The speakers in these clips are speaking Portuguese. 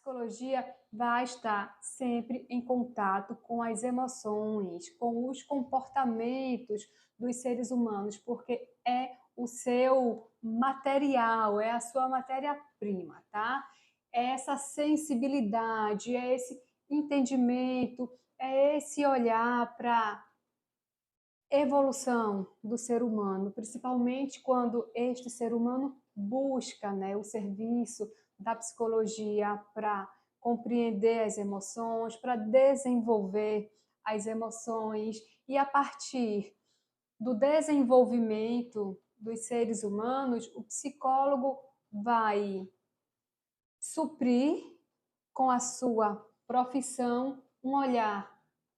psicologia vai estar sempre em contato com as emoções, com os comportamentos dos seres humanos, porque é o seu material, é a sua matéria-prima, tá? É essa sensibilidade, é esse entendimento, é esse olhar para evolução do ser humano, principalmente quando este ser humano busca, né, o serviço da psicologia para compreender as emoções, para desenvolver as emoções e a partir do desenvolvimento dos seres humanos, o psicólogo vai suprir com a sua profissão um olhar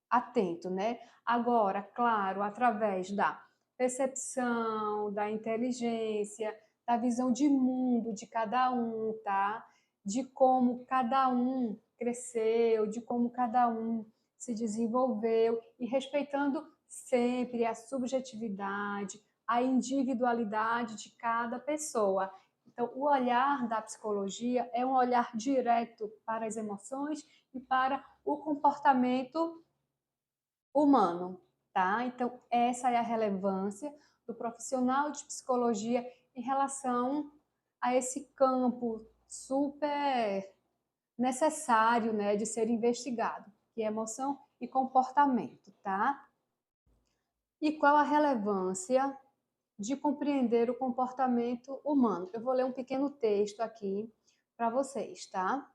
atento, né? Agora, claro, através da percepção, da inteligência, da visão de mundo de cada um, tá? De como cada um cresceu, de como cada um se desenvolveu e respeitando sempre a subjetividade, a individualidade de cada pessoa. Então, o olhar da psicologia é um olhar direto para as emoções e para o comportamento humano, tá? Então, essa é a relevância do profissional de psicologia em relação a esse campo super necessário, né, de ser investigado, que é emoção e comportamento, tá? E qual a relevância de compreender o comportamento humano? Eu vou ler um pequeno texto aqui para vocês, tá?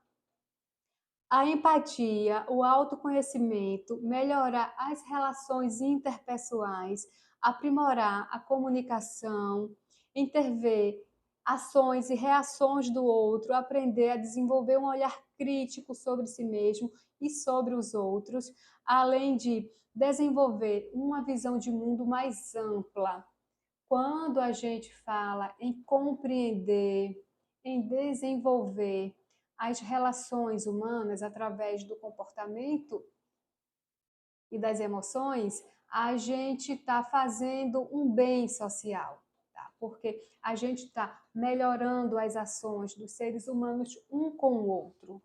A empatia, o autoconhecimento, melhorar as relações interpessoais, aprimorar a comunicação, intervir ações e reações do outro, aprender a desenvolver um olhar crítico sobre si mesmo e sobre os outros, além de desenvolver uma visão de mundo mais ampla. Quando a gente fala em compreender, em desenvolver as relações humanas através do comportamento e das emoções, a gente está fazendo um bem social, tá? Porque a gente está melhorando as ações dos seres humanos um com o outro.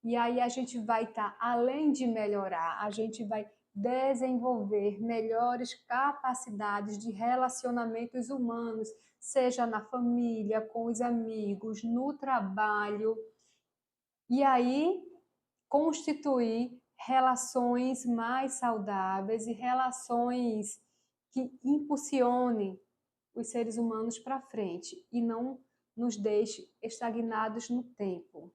E aí a gente vai estar, além de melhorar, a gente vai desenvolver melhores capacidades de relacionamentos humanos, seja na família, com os amigos, no trabalho. E aí constituir relações mais saudáveis e relações que impulsionem os seres humanos para frente e não nos deixe estagnados no tempo.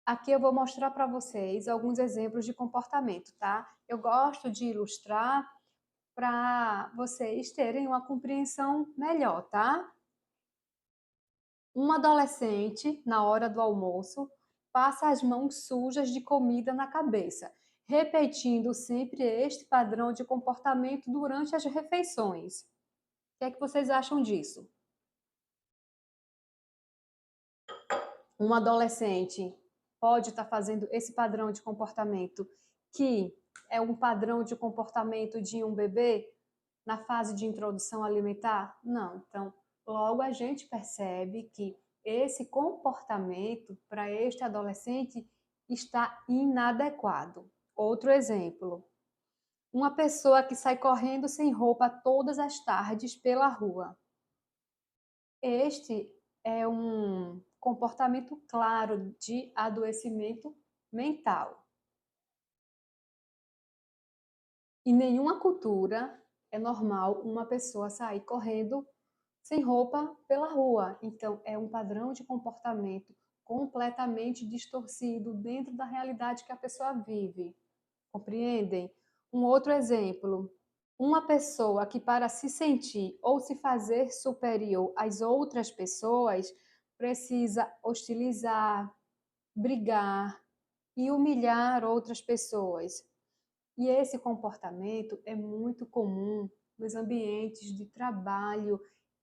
Aqui eu vou mostrar para vocês alguns exemplos de comportamento, tá? Eu gosto de ilustrar para vocês terem uma compreensão melhor, tá? Um adolescente, na hora do almoço, passa as mãos sujas de comida na cabeça, repetindo sempre este padrão de comportamento durante as refeições. O que é que vocês acham disso? Um adolescente pode estar fazendo esse padrão de comportamento que é um padrão de comportamento de um bebê na fase de introdução alimentar? Não. Então, logo a gente percebe que esse comportamento para este adolescente está inadequado. Outro exemplo, uma pessoa que sai correndo sem roupa todas as tardes pela rua. Este é um comportamento claro de adoecimento mental. Em nenhuma cultura é normal uma pessoa sair correndo sem roupa pela rua. Então, é um padrão de comportamento completamente distorcido dentro da realidade que a pessoa vive. Compreendem? Um outro exemplo. Uma pessoa que, para se sentir ou se fazer superior às outras pessoas, precisa hostilizar, brigar e humilhar outras pessoas. E esse comportamento é muito comum nos ambientes de trabalho,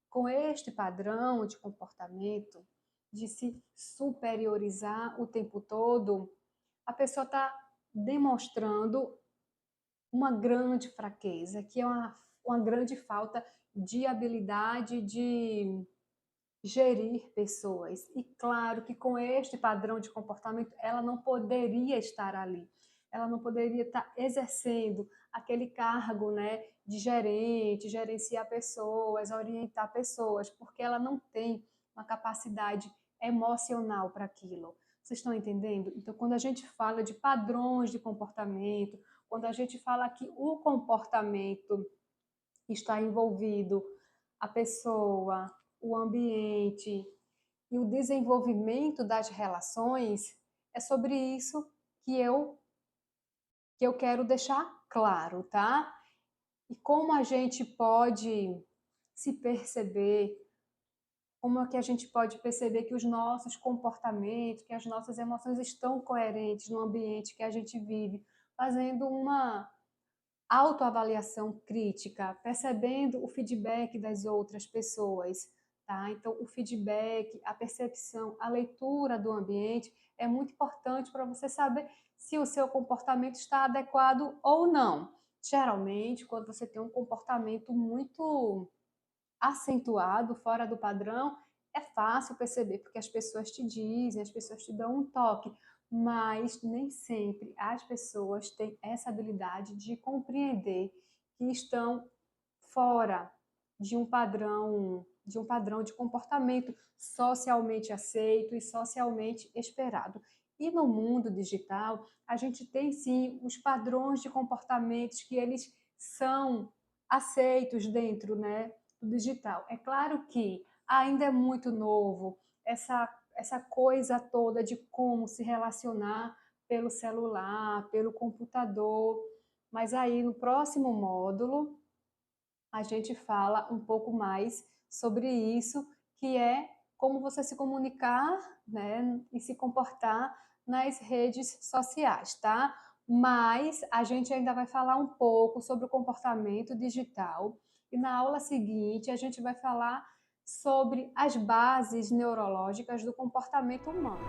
com este padrão de comportamento, de se superiorizar o tempo todo, a pessoa está demonstrando uma grande fraqueza, que é uma grande falta de habilidade, de gerir pessoas. E claro que com este padrão de comportamento, ela não poderia estar ali. Ela não poderia estar exercendo aquele cargo, né, de gerente, gerenciar pessoas, orientar pessoas, porque ela não tem uma capacidade emocional para aquilo. Vocês estão entendendo? Então, quando a gente fala de padrões de comportamento, quando a gente fala que o comportamento está envolvido a pessoa, o ambiente e o desenvolvimento das relações, é sobre isso que eu quero deixar claro, tá? E como a gente pode se perceber, como é que a gente pode perceber que os nossos comportamentos, que as nossas emoções estão coerentes no ambiente que a gente vive, fazendo uma autoavaliação crítica, percebendo o feedback das outras pessoas, tá? Então, o feedback, a percepção, a leitura do ambiente é muito importante para você saber se o seu comportamento está adequado ou não. Geralmente, quando você tem um comportamento muito acentuado, fora do padrão, é fácil perceber, porque as pessoas te dizem, as pessoas te dão um toque, mas nem sempre as pessoas têm essa habilidade de compreender que estão fora de um padrão de comportamento socialmente aceito e socialmente esperado. E no mundo digital, a gente tem sim os padrões de comportamentos que eles são aceitos dentro, né, do digital. É claro que ainda é muito novo essa coisa toda de como se relacionar pelo celular, pelo computador, mas aí no próximo módulo a gente fala um pouco mais sobre isso, que é como você se comunicar, né, e se comportar nas redes sociais, tá? Mas a gente ainda vai falar um pouco sobre o comportamento digital e na aula seguinte a gente vai falar sobre as bases neurológicas do comportamento humano.